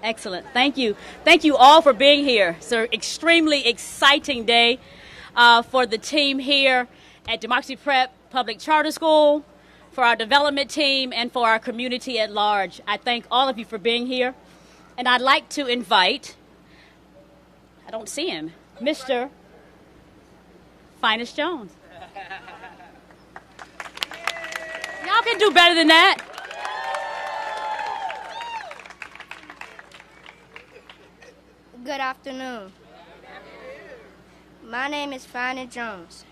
Excellent. Thank you. Thank you all for being here. It's an extremely exciting day for the team here at Democracy Prep Public Charter School, for our development team, and for our community at large. I thank all of you for being here. And I'd like to invite, I don't see him, Mr. Finest Jones. Y'all can do better than that. Good afternoon. My name is Finest Jones.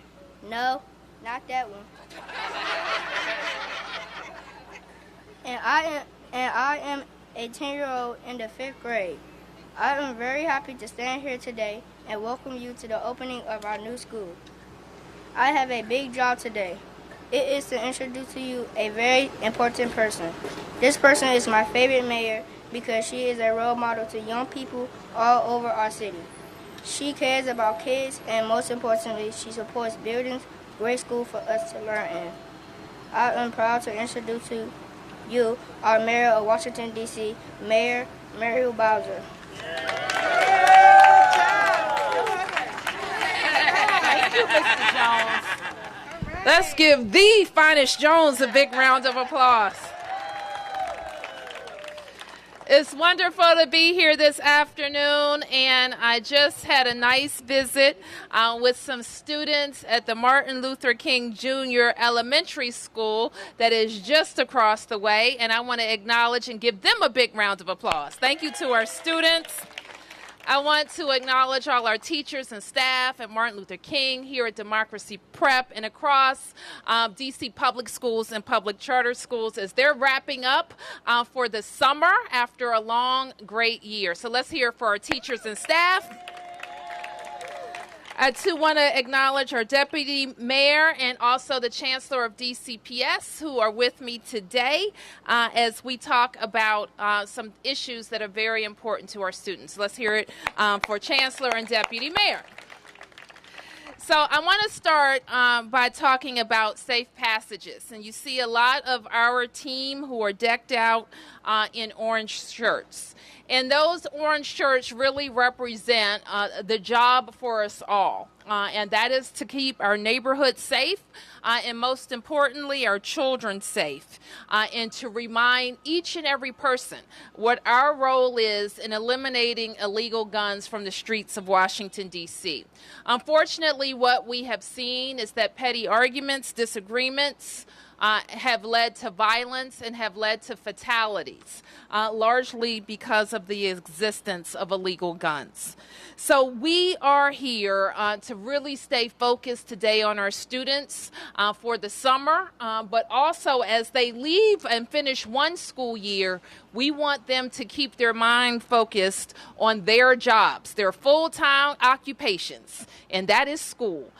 No, not that one. And I am a 10-year-old in the 5th grade. I am very happy to stand here today and welcome you to the opening of our new school. I have a big job today. It is to introduce to you a very important person. This person is my favorite mayor because she is a role model to young people all over our city. She cares about kids, and most importantly, she supports building great school for us to learn in. I am proud to introduce to you our Mayor of Washington, D.C., Mayor Muriel Bowser. Thank you, Mr. Jones. Let's give the Finest Jones a big round of applause. It's wonderful to be here this afternoon, and I just had a nice visit with some students at the Martin Luther King Jr. Elementary School that is just across the way, and I want to acknowledge and give them a big round of applause. Thank you to our students. I want to acknowledge all our teachers and staff at Martin Luther King, here at Democracy Prep, and across D.C. public schools and public charter schools as they're wrapping up for the summer after a long, great year. So let's hear for our teachers and staff. I, too, want to acknowledge our Deputy Mayor and also the Chancellor of DCPS who are with me today as we talk about some issues that are very important to our students. Let's hear it for Chancellor and Deputy Mayor. So I want to start by talking about safe passages. And you see a lot of our team who are decked out in orange shirts. And those orange shirts really represent the job for us all. And that is to keep our neighborhood safe and most importantly, our children safe. And to remind each and every person what our role is in eliminating illegal guns from the streets of Washington, D.C. Unfortunately, what we have seen is that petty arguments, disagreements, have led to violence and have led to fatalities, largely because of the existence of illegal guns. So we are here to really stay focused today on our students for the summer, but also as they leave and finish one school year, we want them to keep their mind focused on their jobs, their full-time occupations, and that is school.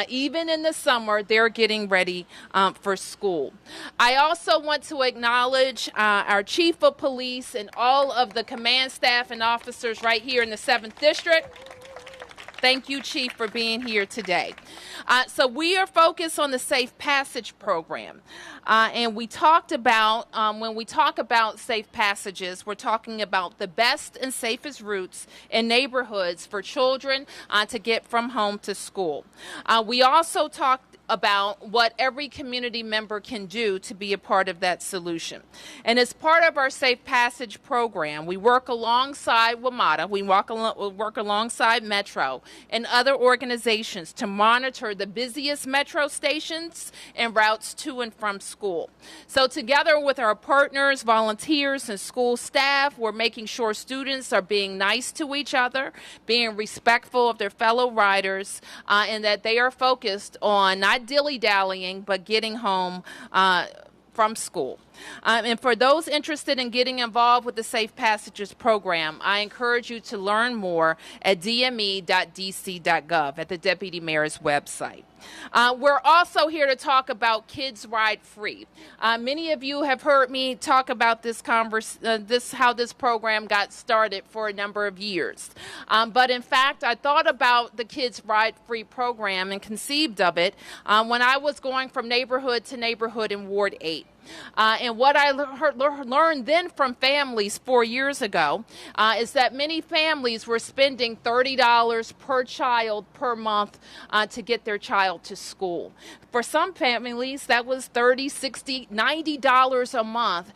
Even in the summer, they're getting ready for school. I also want to acknowledge our Chief of Police and all of the command staff and officers right here in the 7th District. Thank you, Chief, for being here today. So we are focused on the Safe Passage program. And we talked about, when we talk about safe passages, we're talking about the best and safest routes in neighborhoods for children to get from home to school. We also talked about what every community member can do to be a part of that solution. And as part of our Safe Passage program, we work alongside WMATA, we work alongside Metro and other organizations to monitor the busiest metro stations and routes to and from school. So together with our partners, volunteers, and school staff, we're making sure students are being nice to each other, being respectful of their fellow riders, and that they are focused on not dilly-dallying, but getting home from school. And for those interested in getting involved with the Safe Passages program, I encourage you to learn more at dme.dc.gov at the Deputy Mayor's website. We're also here to talk about Kids Ride Free. Many of you have heard me talk about how this program got started for a number of years. But in fact, I thought about the Kids Ride Free program and conceived of it when I was going from neighborhood to neighborhood in Ward 8. And what I learned then from families 4 years ago is that many families were spending $30 per child per month to get their child to school. For some families, that was $30, $60, $90 a month,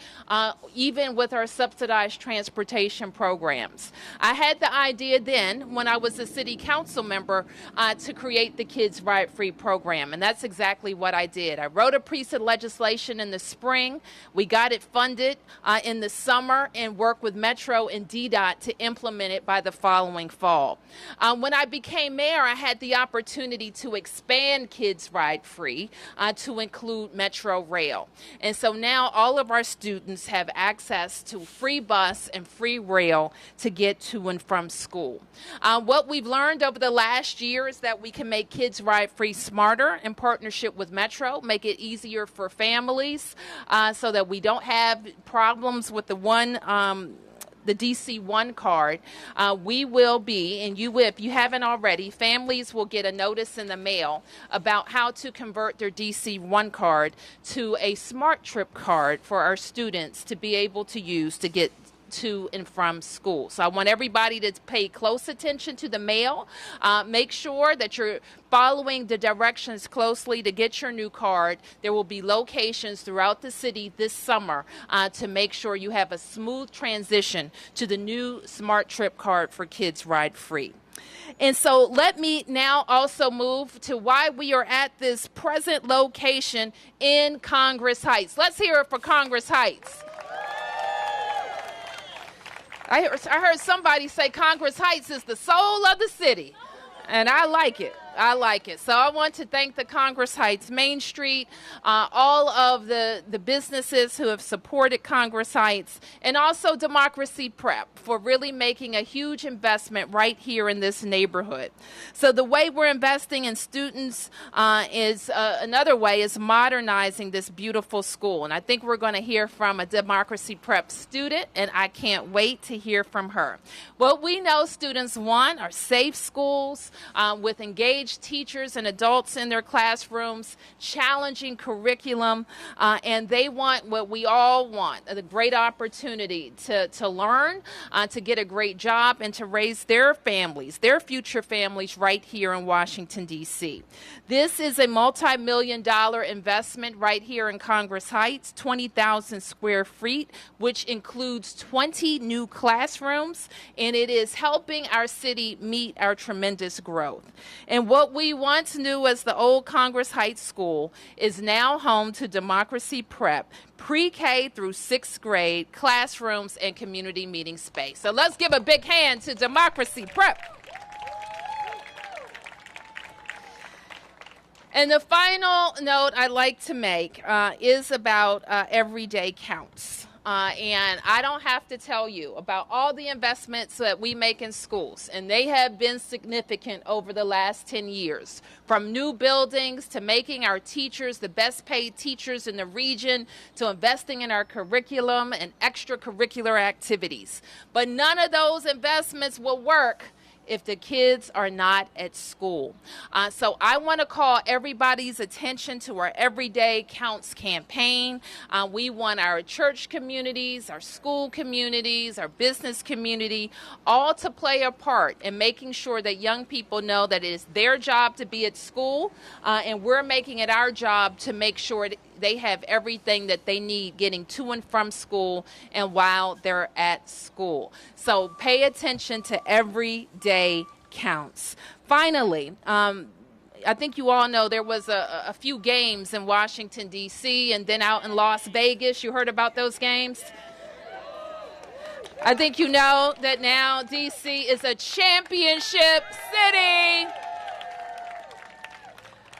even with our subsidized transportation programs. I had the idea then, when I was a city council member, to create the Kids Ride Free program, and that's exactly what I did. I wrote a piece of legislation in the spring. We got it funded in the summer and worked with Metro and DDOT to implement it by the following fall. When I became mayor, I had the opportunity to expand Kids Ride Free to include Metro Rail. And so now all of our students have access to free bus and free rail to get to and from school. What we've learned over the last year is that we can make Kids Ride Free smarter in partnership with Metro, make it easier for families so that we don't have problems with the DC1 card. We will be, and you will, if you haven't already, families will get a notice in the mail about how to convert their DC1 card to a Smart Trip card for our students to be able to use to get to and from school. So I want everybody to pay close attention to the mail. Make sure that you're following the directions closely to get your new card. There will be locations throughout the city this summer to make sure you have a smooth transition to the new Smart Trip card for Kids Ride Free. And so let me now also move to why we are at this present location in Congress Heights. Let's hear it for Congress Heights. I heard somebody say Congress Heights is the soul of the city, and I like it. I like it. So I want to thank the Congress Heights Main Street, all of the businesses who have supported Congress Heights, and also Democracy Prep for really making a huge investment right here in this neighborhood. So the way we're investing in students is another way is modernizing this beautiful school. And I think we're going to hear from a Democracy Prep student, and I can't wait to hear from her. What we know students want are safe schools with engaged teachers and adults in their classrooms, challenging curriculum, and they want what we all want, a great opportunity to learn, to get a great job, and to raise their families, their future families right here in Washington, D.C. This is a multi-million-dollar investment right here in Congress Heights, 20,000 square feet, which includes 20 new classrooms, and it is helping our city meet our tremendous growth. And what we once knew as the old Congress Heights School is now home to Democracy Prep, pre-K through 6th grade, classrooms, and community meeting space. So let's give a big hand to Democracy Prep. And the final note I'd like to make is about everyday counts. And I don't have to tell you about all the investments that we make in schools, and they have been significant over the last 10 years, from new buildings to making our teachers the best paid teachers in the region to investing in our curriculum and extracurricular activities. But none of those investments will work if the kids are not at school. So I want to call everybody's attention to our Everyday Counts campaign. We want our church communities, our school communities, our business community, all to play a part in making sure that young people know that it is their job to be at school, and we're making it our job to make sure they have everything that they need getting to and from school and while they're at school. So pay attention to Everyday Counts. Finally, I think you all know there was a few games in Washington, D.C., and then out in Las Vegas. You heard about those games? I think you know that now D.C. is a championship city.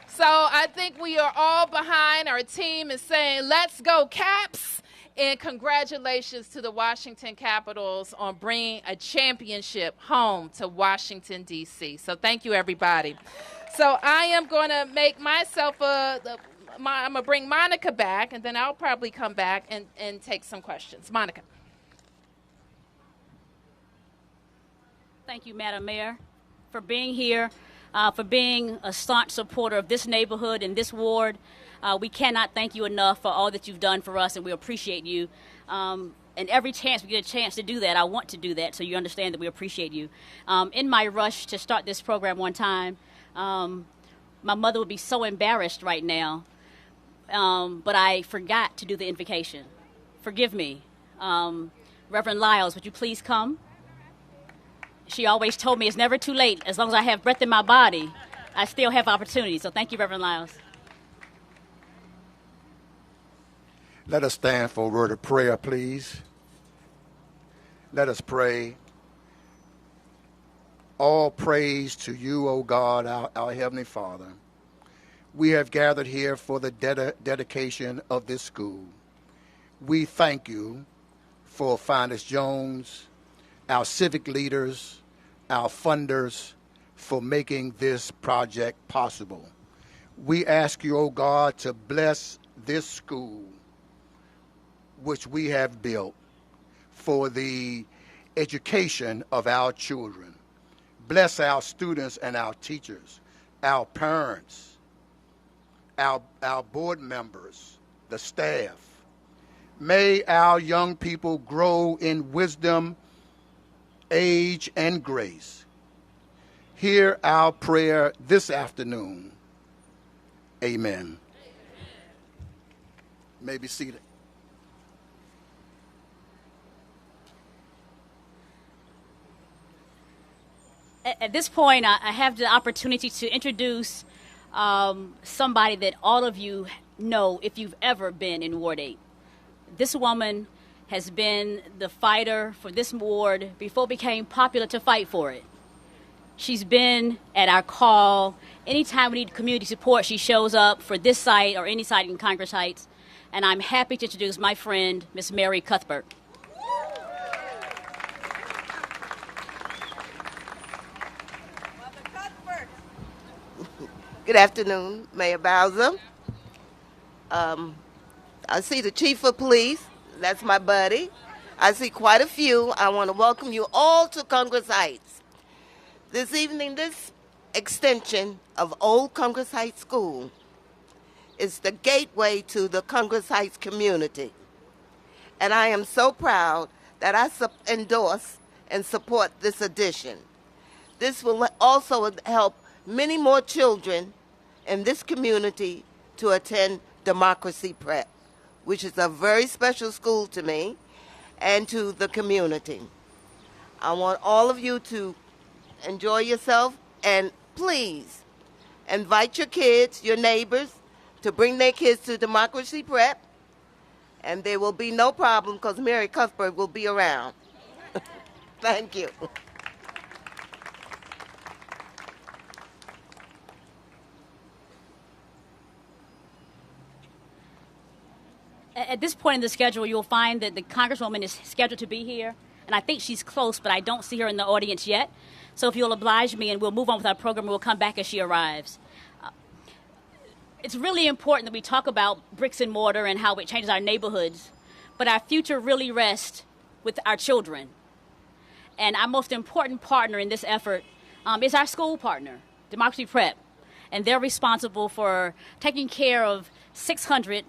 So I think we are all behind our team and saying, let's go Caps, and congratulations to the Washington Capitals on bringing a championship home to Washington, D.C. So thank you, everybody. So I am going to make myself I'm going to bring Monica back, and then I'll probably come back and take some questions. Monica. Thank you, Madam Mayor, for being here. for being a staunch supporter of this neighborhood and this ward. We cannot thank you enough for all that you've done for us, and we appreciate you. And every chance we get a chance to do that, I want to do that, so you understand that we appreciate you. In my rush to start this program one time, my mother would be so embarrassed right now, but I forgot to do the invocation. Forgive me. Reverend Lyles, would you please come? She always told me it's never too late. As long as I have breath in my body, I still have opportunity. So thank you, Reverend Lyles. Let us stand for a word of prayer, please. Let us pray. All praise to you, O God, our Heavenly Father. We have gathered here for the dedication of this school. We thank you for Finest Jones, our civic leaders, our funders, for making this project possible. We ask you, O God, to bless this school, which we have built for the education of our children. Bless our students and our teachers, our parents, our board members, the staff. May our young people grow in wisdom, age, and grace. Hear our prayer this afternoon. Amen. You may be seated. At this point, I have the opportunity to introduce somebody that all of you know if you've ever been in Ward 8. This woman has been the fighter for this ward before it became popular to fight for it. She's been at our call. Anytime we need community support, she shows up for this site or any site in Congress Heights. And I'm happy to introduce my friend, Miss Mary Cuthbert. Good afternoon, Mayor Bowser. I see the Chief of Police. That's my buddy. I see quite a few. I want to welcome you all to Congress Heights. This evening, this extension of Old Congress Heights School is the gateway to the Congress Heights community. And I am so proud that I endorse and support this addition. This will also help many more children in this community to attend Democracy Prep, which is a very special school to me and to the community. I want all of you to enjoy yourself, and please invite your kids, your neighbors, to bring their kids to Democracy Prep, and there will be no problem because Mary Cuthbert will be around. Thank you. At this point in the schedule, you'll find that the Congresswoman is scheduled to be here, and I think she's close, but I don't see her in the audience yet. So if you'll oblige me, and we'll move on with our program, we'll come back as she arrives. It's really important that we talk about bricks and mortar and how it changes our neighborhoods, but our future really rests with our children. And our most important partner in this effort is our school partner, Democracy Prep, and they're responsible for taking care of 600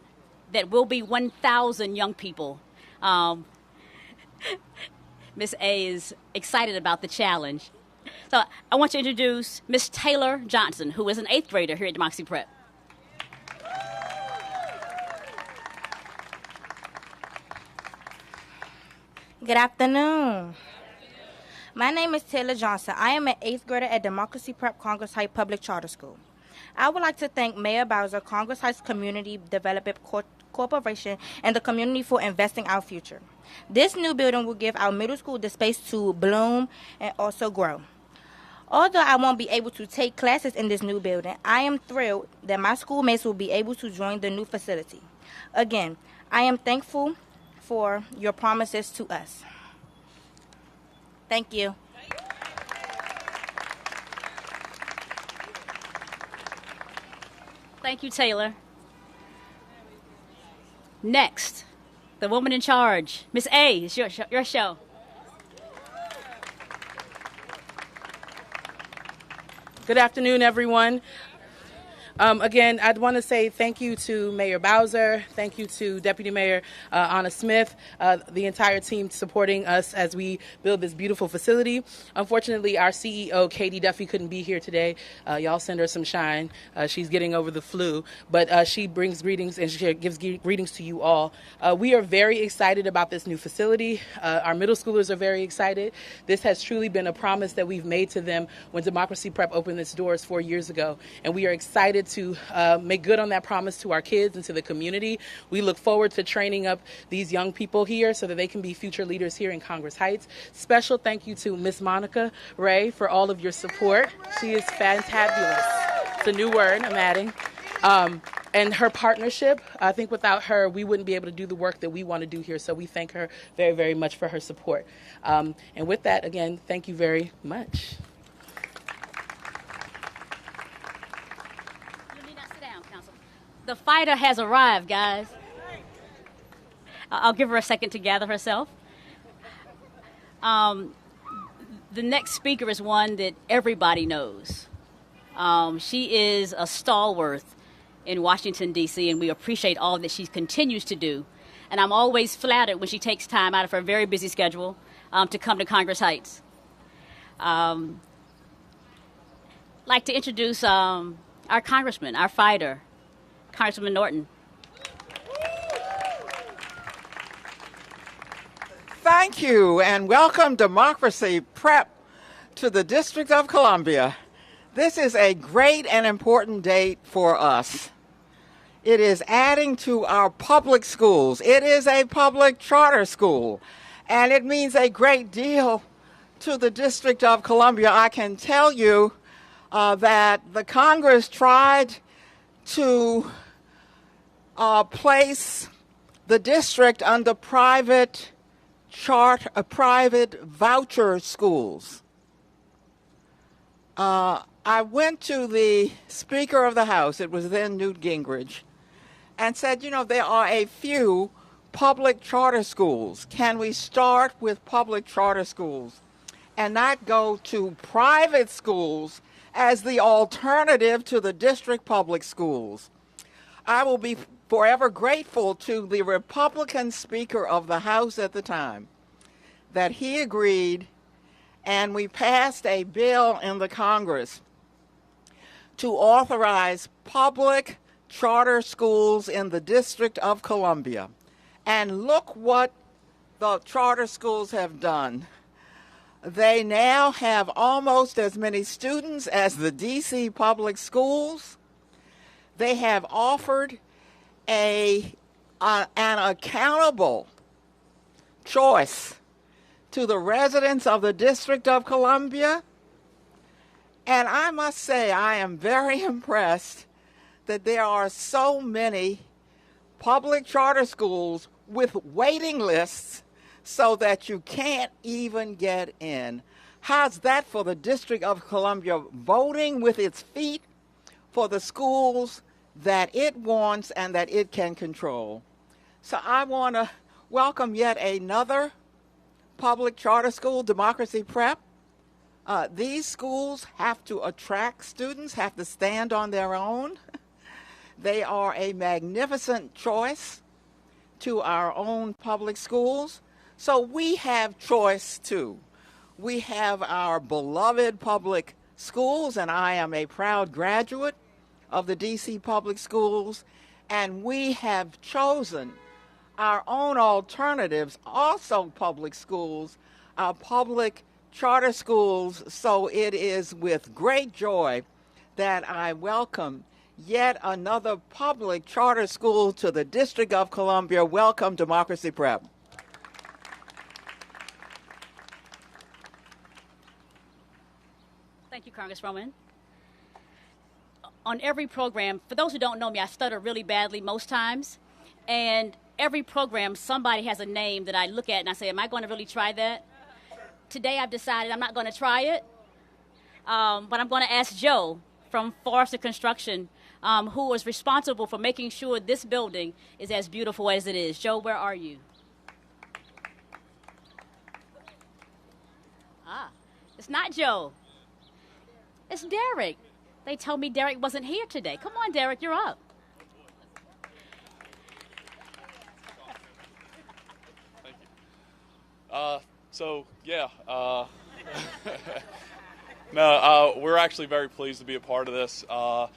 that will be 1,000 young people. Miss A is excited about the challenge. So I want to introduce Miss Taylor Johnson, who is an 8th grader here at Democracy Prep. Good afternoon. My name is Taylor Johnson. I am an 8th grader at Democracy Prep Congress Heights Public Charter School. I would like to thank Mayor Bowser, Congress Heights Community Development Corporation, and the community for investing our future. This new building will give our middle school the space to bloom and also grow. Although I won't be able to take classes in this new building, I am thrilled that my schoolmates will be able to join the new facility. Again, I am thankful for your promises to us. Thank you. Thank you, Taylor. Next, the woman in charge, Miss A. It's your show. Good afternoon, everyone. Again, I'd want to say thank you to Mayor Bowser, thank you to Deputy Mayor Anna Smith, the entire team supporting us as we build this beautiful facility. Unfortunately, our CEO, Katie Duffy, couldn't be here today. Y'all send her some shine. She's getting over the flu, but she brings greetings and she gives greetings to you all. We are very excited about this new facility. Our middle schoolers are very excited. This has truly been a promise that we've made to them when Democracy Prep opened its doors 4 years ago, and we are excited to make good on that promise to our kids and to the community. We look forward to training up these young people here so that they can be future leaders here in Congress Heights. Special thank you to Miss Monica Ray for all of your support. She is fantabulous. It's a new word I'm adding. And her partnership, I think without her, we wouldn't be able to do the work that we want to do here. So we thank her very, very much for her support. And with that, again, thank you very much. The fighter has arrived, guys. I'll give her a second to gather herself. The next speaker is one that everybody knows. She is a stalwart in Washington, D.C., and we appreciate all that she continues to do. And I'm always flattered when she takes time out of her very busy schedule to come to Congress Heights. I'd like to introduce our congressman, our fighter, Congressman Norton. Thank you, and welcome Democracy Prep to the District of Columbia. This is a great and important date for us. It is adding to our public schools. It is a public charter school, and it means a great deal to the District of Columbia. I can tell you that the Congress tried to place the district under private voucher schools. I went to the Speaker of the House, it was then Newt Gingrich, and said, you know, there are a few public charter schools. Can we start with public charter schools and not go to private schools as the alternative to the district public schools? I will be forever grateful to the Republican Speaker of the House at the time that he agreed, and we passed a bill in the Congress to authorize public charter schools in the District of Columbia. And look what the charter schools have done. They now have almost as many students as the D.C. public schools. They have offered an accountable choice to the residents of the District of Columbia. And I must say, I am very impressed that there are so many public charter schools with waiting lists so that you can't even get in. How's that for the District of Columbia voting with its feet for the schools that it wants and that it can control? So I want to welcome yet another public charter school, Democracy Prep. These schools have to attract students, have to stand on their own. They are a magnificent choice to our own public schools. So we have choice too. We have our beloved public schools, and I am a proud graduate of the D.C. public schools, and we have chosen our own alternatives, also public schools, our public charter schools. So it is with great joy that I welcome yet another public charter school to the District of Columbia. Welcome, Democracy Prep. Thank you, Congresswoman. On every program, for those who don't know me, I stutter really badly most times. And every program, somebody has a name that I look at and I say, am I going to really try that? Today I've decided I'm not going to try it, but I'm going to ask Joe from Forrester Construction, who was responsible for making sure this building is as beautiful as it is. Joe, where are you? It's not Joe. It's Derek. They told me Derek wasn't here today. Come on, Derek, you're up. Thank you. No, we're actually very pleased to be a part of this. The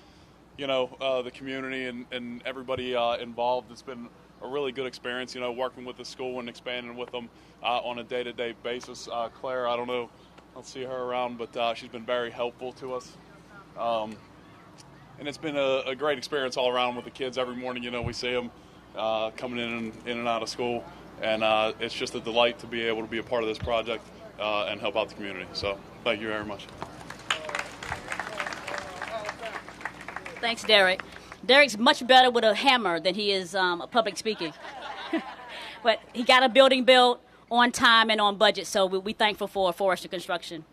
community and everybody involved. It's been a really good experience, working with the school and expanding with them on a day-to-day basis. Claire, I don't see her around, but she's been very helpful to us. And it's been a great experience all around with the kids. Every morning, we see them coming in and out of school, and it's just a delight to be able to be a part of this project and help out the community. So thank you very much. Thanks, Derek. Derek's much better with a hammer than he is public speaking. But he got a building built on time and on budget, so we're thankful for Forrester Construction.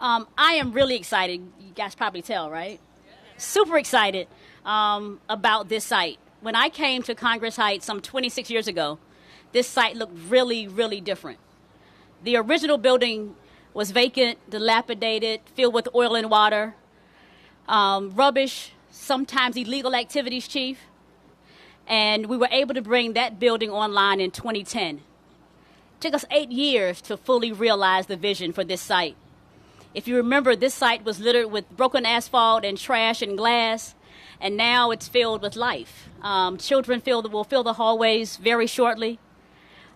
I am really excited. You guys probably tell, right? Super excited about this site. When I came to Congress Heights some 26 years ago, this site looked really, really different. The original building was vacant, dilapidated, filled with oil and water, rubbish, sometimes illegal activities, Chief. And we were able to bring that building online in 2010. It took us 8 years to fully realize the vision for this site. If you remember, this site was littered with broken asphalt and trash and glass, and now it's filled with life. Children will fill the hallways very shortly.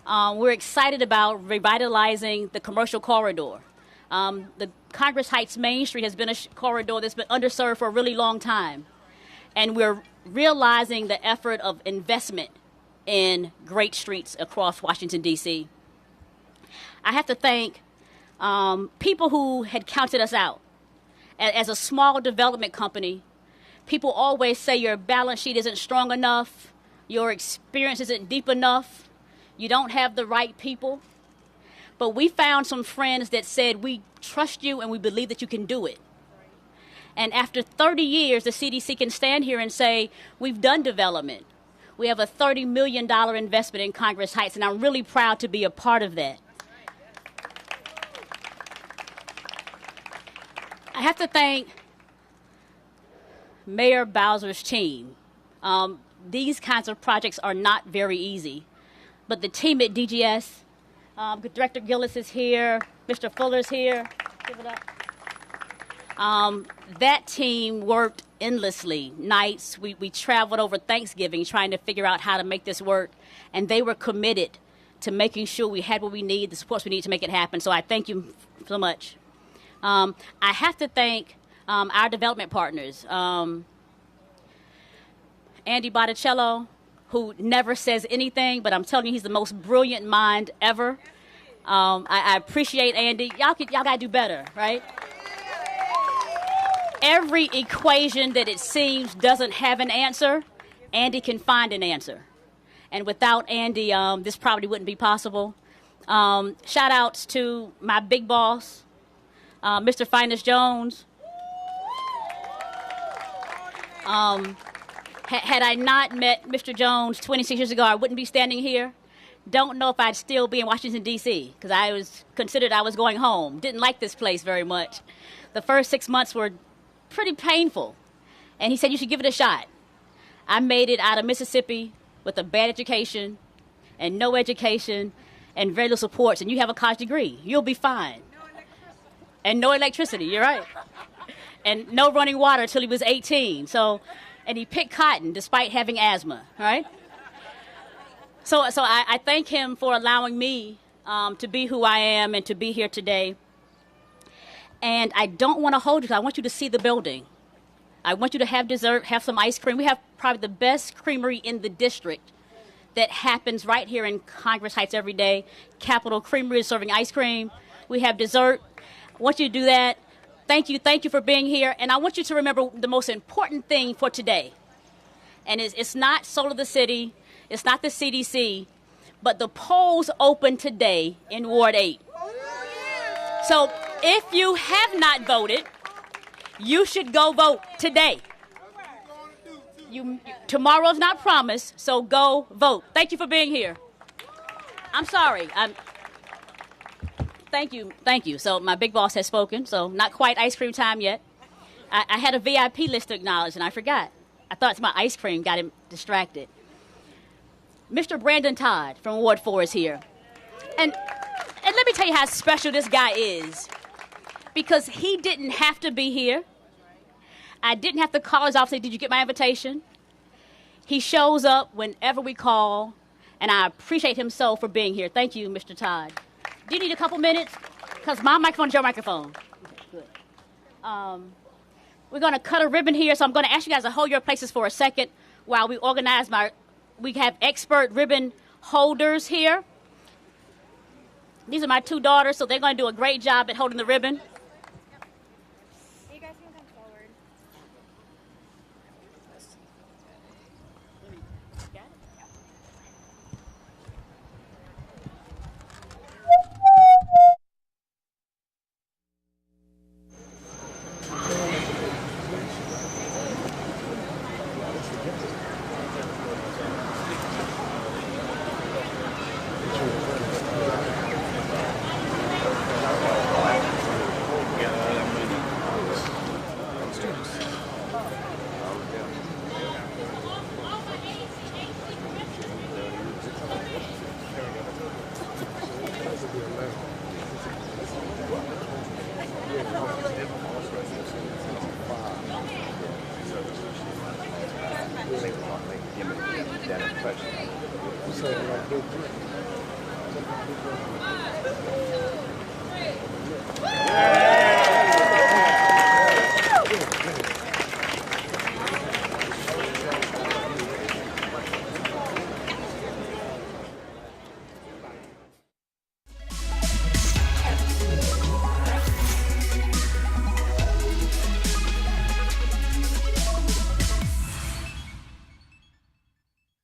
We're excited about revitalizing the commercial corridor. The Congress Heights Main Street has been a corridor that's been underserved for a really long time, and we're realizing the effort of investment in great streets across Washington, D.C. I have to thank people who had counted us out. As a small development company, people always say your balance sheet isn't strong enough, your experience isn't deep enough, you don't have the right people. But we found some friends that said, we trust you and we believe that you can do it. And after 30 years, the CDC can stand here and say, we've done development. We have a $30 million investment in Congress Heights, and I'm really proud to be a part of that. I have to thank Mayor Bowser's team. These kinds of projects are not very easy, but the team at DGS, Director Gillis is here, Mr. Fuller's here. Give it up. That team worked endlessly, nights. We traveled over Thanksgiving trying to figure out how to make this work, and they were committed to making sure we had what we need, the supports we need to make it happen. So I thank you so much. I have to thank our development partners. Andy Botticello, who never says anything, but I'm telling you, he's the most brilliant mind ever. I appreciate Andy. Y'all got to do better, right? Every equation that it seems doesn't have an answer, Andy can find an answer. And without Andy, this probably wouldn't be possible. Shout outs to my big boss, Mr. Finest Jones. Had I not met Mr. Jones 26 years ago, I wouldn't be standing here. Don't know if I'd still be in Washington, D.C., because I was considered I was going home. Didn't like this place very much. The first 6 months were pretty painful. And he said, you should give it a shot. I made it out of Mississippi with a bad education and no education and very little supports. And you have a college degree. You'll be fine. And no electricity. You're right. And no running water until he was 18. And he picked cotton despite having asthma, right? So I thank him for allowing me to be who I am and to be here today. And I don't want to hold you. I want you to see the building. I want you to have dessert, have some ice cream. We have probably the best creamery in the district that happens right here in Congress Heights every day. Capitol Creamery is serving ice cream. We have dessert. I want you to do that. Thank you for being here. And I want you to remember the most important thing for today. And it's not Soul of the City. It's not the CDC. But the polls open today in Ward 8. So if you have not voted, you should go vote today. Tomorrow's not promised, so go vote. Thank you for being here. I'm sorry. Thank you, thank you. So my big boss has spoken, so not quite ice cream time yet. I had a VIP list to acknowledge, and I forgot. I thought my ice cream got him distracted. Mr. Brandon Todd from Ward 4 is here. And let me tell you how special this guy is, because he didn't have to be here. I didn't have to call his office and say, did you get my invitation? He shows up whenever we call, and I appreciate him so for being here. Thank you, Mr. Todd. Do you need a couple minutes? Because my microphone is your microphone. Okay, good. We're going to cut a ribbon here, so I'm going to ask you guys to hold your places for a second while we organize we have expert ribbon holders here. These are my two daughters, so they're going to do a great job at holding the ribbon. You guys can come forward.